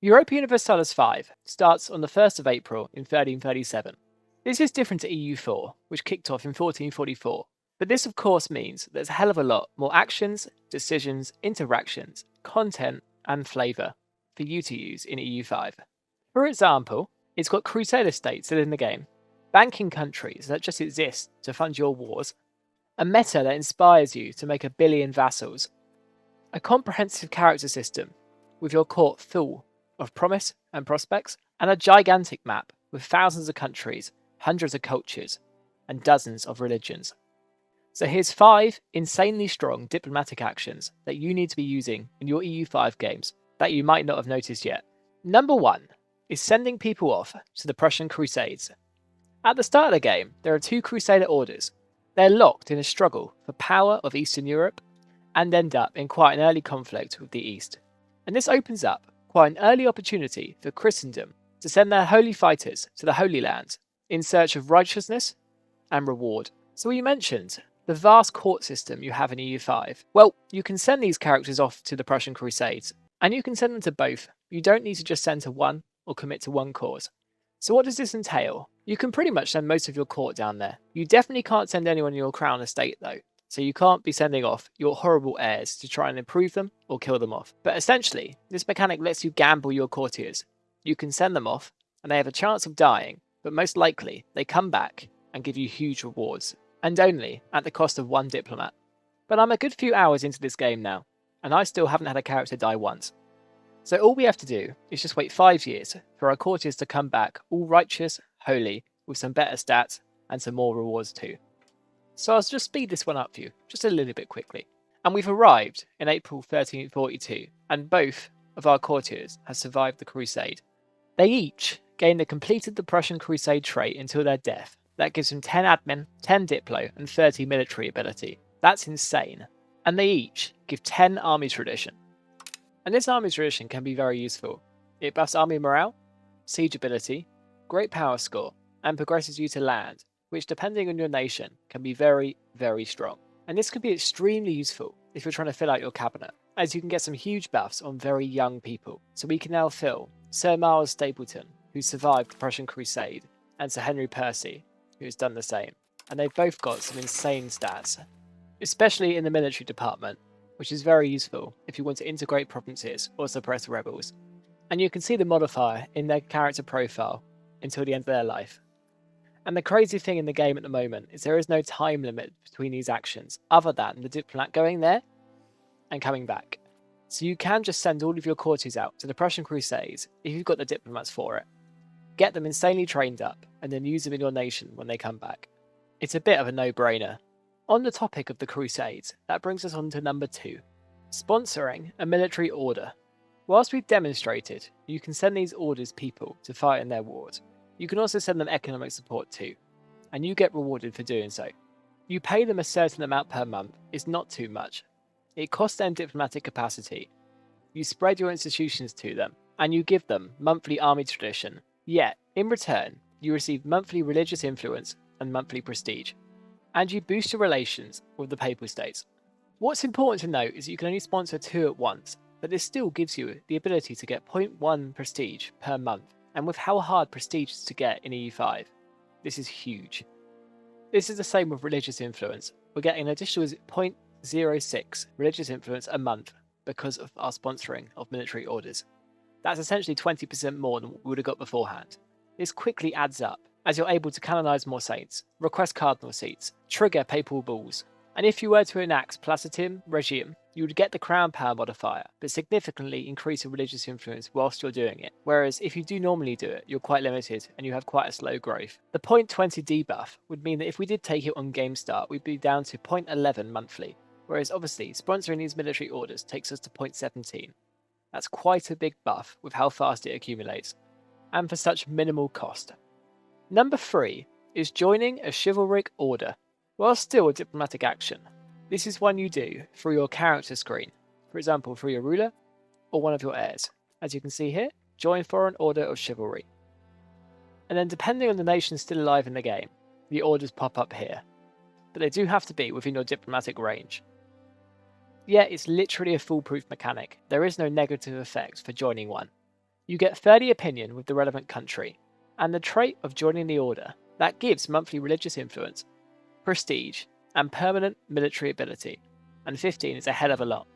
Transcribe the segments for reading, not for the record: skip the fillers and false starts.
Europa Universalis 5 starts on the 1st of April in 1337. This is different to EU4, which kicked off in 1444, but this of course means there's a hell of a lot more actions, decisions, interactions, content, and flavour for you to use in EU5. For example, it's got crusader states still in the game, banking countries that just exist to fund your wars, a meta that inspires you to make 1 billion vassals, a comprehensive character system with your court full of promise and prospects, and a gigantic map with thousands of countries, hundreds of cultures, and dozens of religions. So here's 5 insanely strong diplomatic actions that you need to be using in your EU5 games that you might not have noticed yet. Number 1 is sending people off to the Prussian crusades. At the start of the game, there are 2 crusader orders. They're locked in a struggle for power of Eastern Europe and end up in quite an early conflict with the East. And this opens up quite an early opportunity for Christendom to send their holy fighters to the Holy Land in search of righteousness and reward. So we mentioned the vast court system you have in EU5. Well, you can send these characters off to the Prussian Crusades, and you can send them to both. You don't need to just send to one or commit to one cause. So what does this entail? You can pretty much send most of your court down there. You definitely can't send anyone in your crown estate though, so you can't be sending off your horrible heirs to try and improve them or kill them off. But essentially, this mechanic lets you gamble your courtiers. You can send them off, and they have a chance of dying, but most likely they come back and give you huge rewards, and only at the cost of 1 diplomat. But I'm a good few hours into this game now, and I still haven't had a character die once. So all we have to do is just wait 5 years for our courtiers to come back all righteous, holy, with some better stats and some more rewards too. So I'll just speed this one up for you, just a little bit quickly. And we've arrived in April 1342, and both of our courtiers have survived the crusade. They each gain the completed the Prussian crusade trait until their death. That gives them 10 admin, 10 diplo, and 30 military ability. That's insane. And they each give 10 army tradition. And this army tradition can be very useful. It buffs army morale, siege ability, great power score, and progresses you to land, which depending on your nation can be very, very strong. And this can be extremely useful if you're trying to fill out your cabinet, as you can get some huge buffs on very young people. So we can now fill Sir Miles Stapleton, who survived the Prussian Crusade, and Sir Henry Percy, who has done the same. And they've both got some insane stats, especially in the military department, which is very useful if you want to integrate provinces or suppress rebels. And you can see the modifier in their character profile until the end of their life. And the crazy thing in the game at the moment is there is no time limit between these actions other than the diplomat going there and coming back. So you can just send all of your courtiers out to the Prussian Crusades if you've got the diplomats for it. Get them insanely trained up and then use them in your nation when they come back. It's a bit of a no-brainer. On the topic of the Crusades, that brings us on to number 2, sponsoring a military order. Whilst we've demonstrated you can send these orders people to fight in their wars, you can also send them economic support too, and you get rewarded for doing so. You pay them a certain amount per month, it's not too much. It costs them diplomatic capacity. You spread your institutions to them, and you give them monthly army tradition, yet, in return, you receive monthly religious influence and monthly prestige. And you boost your relations with the Papal States. What's important to note is that you can only sponsor 2 at once, but this still gives you the ability to get 0.1 prestige per month, and with how hard prestige is to get in EU5, this is huge. This is the same with religious influence. We're getting an additional 0.06 religious influence a month because of our sponsoring of military orders. That's essentially 20% more than what we would have got beforehand. This quickly adds up, as you're able to canonize more saints, request cardinal seats, trigger papal bulls, and if you were to enact Placitim regime, you would get the crown power modifier, but significantly increase your religious influence whilst you're doing it, whereas if you do normally do it, you're quite limited and you have quite a slow growth. The 0.20 debuff would mean that if we did take it on game start, we'd be down to 0.11 monthly, whereas obviously sponsoring these military orders takes us to 0.17. That's quite a big buff with how fast it accumulates, and for such minimal cost. Number 3 is joining a chivalric order. While still a diplomatic action, this is one you do through your character screen, for example through your ruler or one of your heirs. As you can see here, join Foreign Order of Chivalry. And then depending on the nation still alive in the game, the orders pop up here, but they do have to be within your diplomatic range. Yeah, it's literally a foolproof mechanic. There is no negative effect for joining one. You get 30 opinion with the relevant country, and the trait of joining the order that gives monthly religious influence, prestige, and permanent military ability, and 15 is a hell of a lot.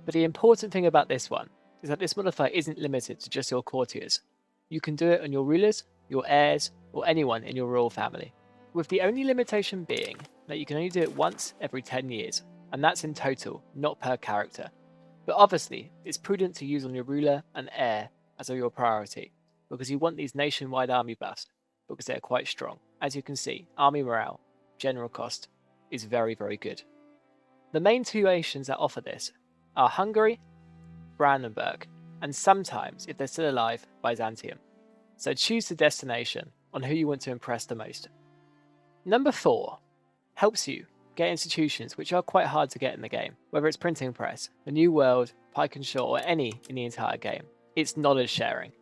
But the important thing about this one is that this modifier isn't limited to just your courtiers. You can do it on your rulers, your heirs, or anyone in your royal family, with the only limitation being that you can only do it once every 10 years, and that's in total, not per character. But obviously, it's prudent to use on your ruler and heir as your priority, because you want these nationwide army buffs, because they're quite strong. As you can see, army morale, general cost, is very, very good. The main two nations that offer this are Hungary, Brandenburg, and sometimes, if they're still alive, Byzantium. So choose the destination on who you want to impress the most. Number 4 helps you get institutions which are quite hard to get in the game, whether it's printing press, the New World, pike and short, or any in the entire game. It's knowledge sharing.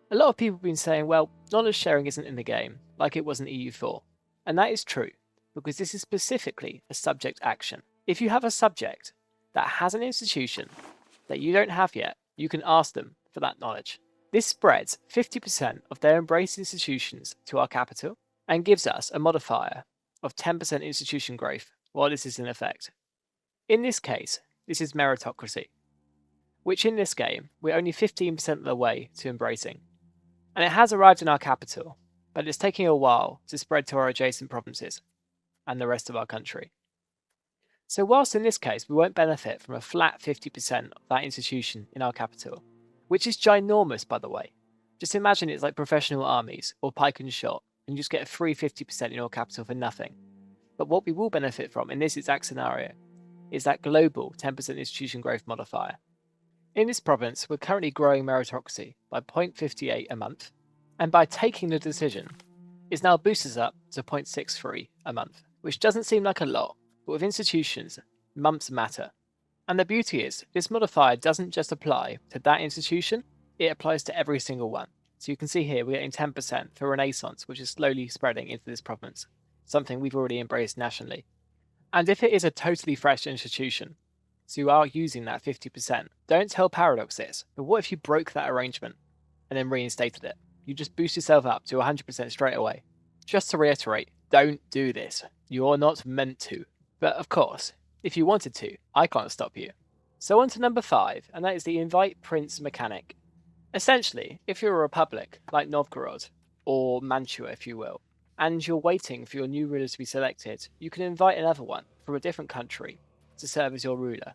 A lot of people have been saying, well, knowledge sharing isn't in the game, like it was in EU4. And that is true, because this is specifically a subject action. If you have a subject that has an institution that you don't have yet, you can ask them for that knowledge. This spreads 50% of their embraced institutions to our capital and gives us a modifier of 10% institution growth while this is in effect. In this case, this is meritocracy, which in this game, we're only 15% of the way to embracing. And it has arrived in our capital, but it's taking a while to spread to our adjacent provinces and the rest of our country. So whilst in this case we won't benefit from a flat 50% of that institution in our capital, which is ginormous by the way, just imagine it's like professional armies or pike and shot, and you just get a free 50% in your capital for nothing. But what we will benefit from in this exact scenario is that global 10% institution growth modifier. In this province, we're currently growing meritocracy by 0.58 a month, and by taking the decision, it now boosts us up to 0.63 a month, which doesn't seem like a lot, but with institutions, months matter. And the beauty is, this modifier doesn't just apply to that institution, it applies to every single one. So you can see here we're getting 10% for Renaissance, which is slowly spreading into this province, something we've already embraced nationally. And if it is a totally fresh institution, so you are using that 50%, don't tell Paradox this, but what if you broke that arrangement and then reinstated it? You just boost yourself up to 100% straight away. Just to reiterate, don't do this. You're not meant to. But of course, if you wanted to, I can't stop you. So on to number 5, and that is the invite prince mechanic. Essentially, if you're a republic, like Novgorod, or Mantua if you will, and you're waiting for your new ruler to be selected, you can invite another one from a different country to serve as your ruler.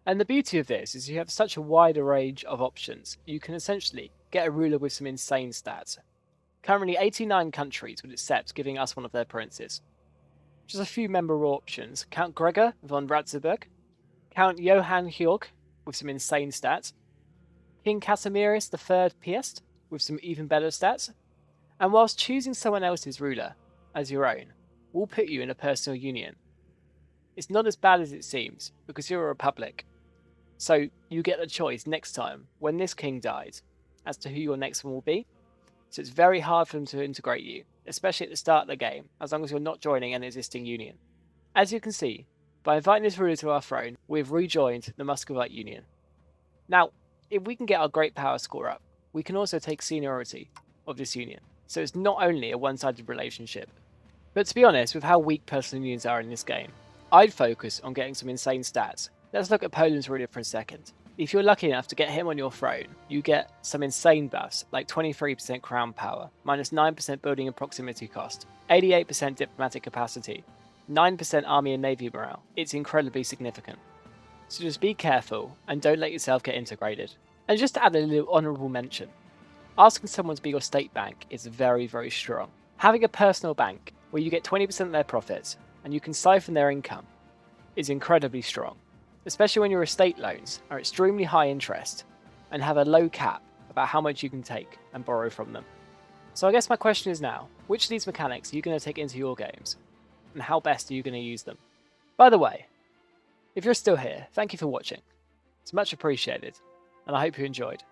And the beauty of this is you have such a wide range of options. You can essentially get a ruler with some insane stats. Currently 89 countries would accept giving us one of their princes. Just a few member options: Count Gregor von Ratzeburg, Count Johann Georg with some insane stats, King Casimiris III Piest with some even better stats, and whilst choosing someone else's ruler as your own will put you in a personal union. It's not as bad as it seems, because you're a republic, so you get a choice next time when this king dies as to who your next one will be, so it's very hard for them to integrate you, especially at the start of the game, as long as you're not joining an existing union. As you can see, by inviting this ruler to our throne, we've rejoined the Muscovite Union. Now, if we can get our great power score up, we can also take seniority of this union, so it's not only a one-sided relationship. But to be honest, with how weak personal unions are in this game, I'd focus on getting some insane stats. Let's look at Poland's ruler for a second. If you're lucky enough to get him on your throne, you get some insane buffs like 23% crown power, minus 9% building and proximity cost, 88% diplomatic capacity, 9% army and navy morale. It's incredibly significant. So just be careful and don't let yourself get integrated. And just to add a little honourable mention, asking someone to be your state bank is very, very strong. Having a personal bank where you get 20% of their profits and you can siphon their income is incredibly strong, especially when your estate loans are extremely high interest and have a low cap about how much you can take and borrow from them. So I guess my question is now, which of these mechanics are you going to take into your games, and how best are you going to use them? By the way, if you're still here, thank you for watching. It's much appreciated, and I hope you enjoyed.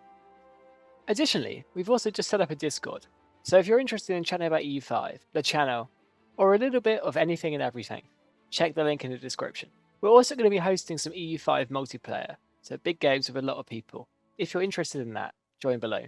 Additionally, we've also just set up a Discord, so if you're interested in chatting about EU5, the channel, or a little bit of anything and everything, check the link in the description. We're also going to be hosting some EU5 multiplayer, so big games with a lot of people. If you're interested in that, join below.